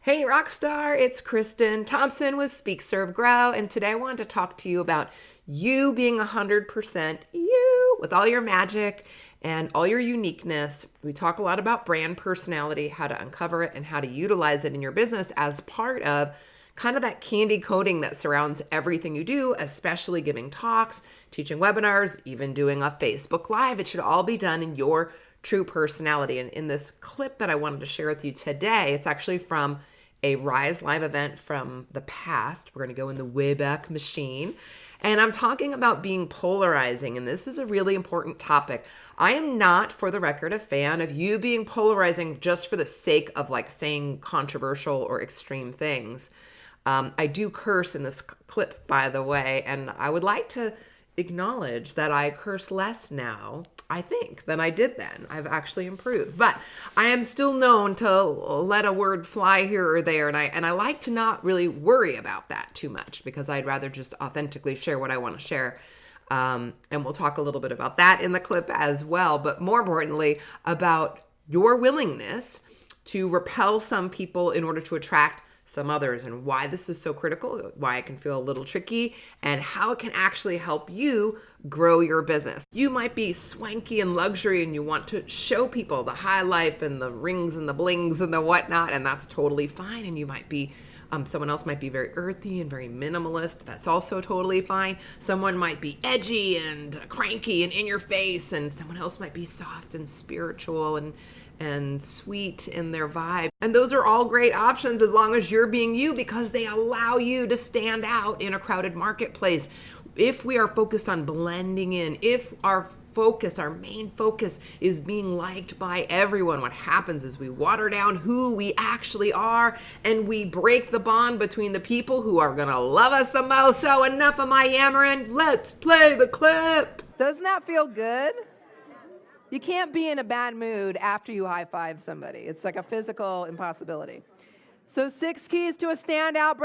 Hey Rockstar, it's Kristin Thompson with Speak, Serve, Grow, and today I wanted to talk to you about you being 100% you with all your magic and all your uniqueness. We talk a lot about brand personality, how to uncover it and how to utilize it in your business as part of kind of that candy coating that surrounds everything you do, especially giving talks, teaching webinars, even doing a Facebook Live. It should all be done in your true personality. And in this clip that I wanted to share with you today, it's actually from a Rise Live event from the past. We're going to go in the Wayback Machine. And I'm talking about being polarizing, and this is a really important topic. I am not, for the record, a fan of you being polarizing just for the sake of like saying controversial or extreme things. I do curse in this clip, by the way, and I would like to acknowledge that I curse less now, I think, than I did then. I've actually improved, but I am still known to let a word fly here or there, and I like to not really worry about that too much because I'd rather just authentically share what I want to share. And we'll talk a little bit about that in the clip as well, but more importantly, about your willingness to repel some people in order to attract some others, and why this is so critical, why it can feel a little tricky, and how it can actually help you grow your business. You might be swanky and luxury and you want to show people the high life and the rings and the blings and the whatnot, and that's totally fine. And you might be someone else might be very earthy and very minimalist. That's also totally fine. Someone might be edgy and cranky and in your face, and someone else might be soft and spiritual and sweet in their vibe. And those are all great options as long as you're being you, because they allow you to stand out in a crowded marketplace. If we are focused on blending in, if our main focus is being liked by everyone, what happens is we water down who we actually are and we break the bond between the people who are gonna love us the most. So enough of my yammering, let's play the clip. Doesn't that feel good? You can't be in a bad mood after you high five somebody. It's like a physical impossibility. So 6 keys to a standout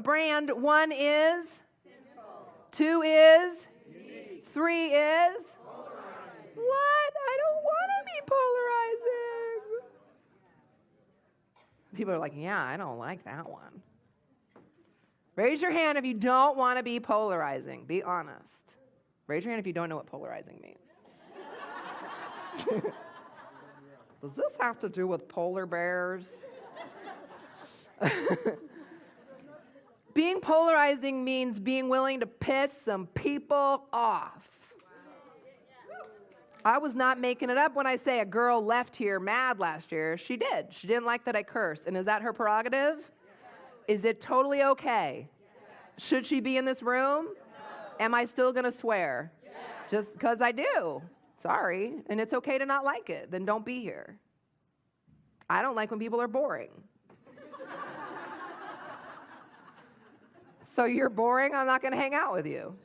brand. 1 is? Simple. 2 is? Unique. 3 is? Polarizing. What? I don't want to be polarizing. People are like, yeah, I don't like that one. Raise your hand if you don't want to be polarizing. Be honest. Raise your hand if you don't know what polarizing means. Does this have to do with polar bears? Being polarizing means being willing to piss some people off. I was not making it up when I say a girl left here mad last year. She did. She didn't like that I cursed. And is that her prerogative? Is it totally okay? Should she be in this room? Am I still going to swear? Just because I do. Sorry, and it's okay to not like it. Then don't be here. I don't like when people are boring. So you're boring, I'm not going to hang out with you.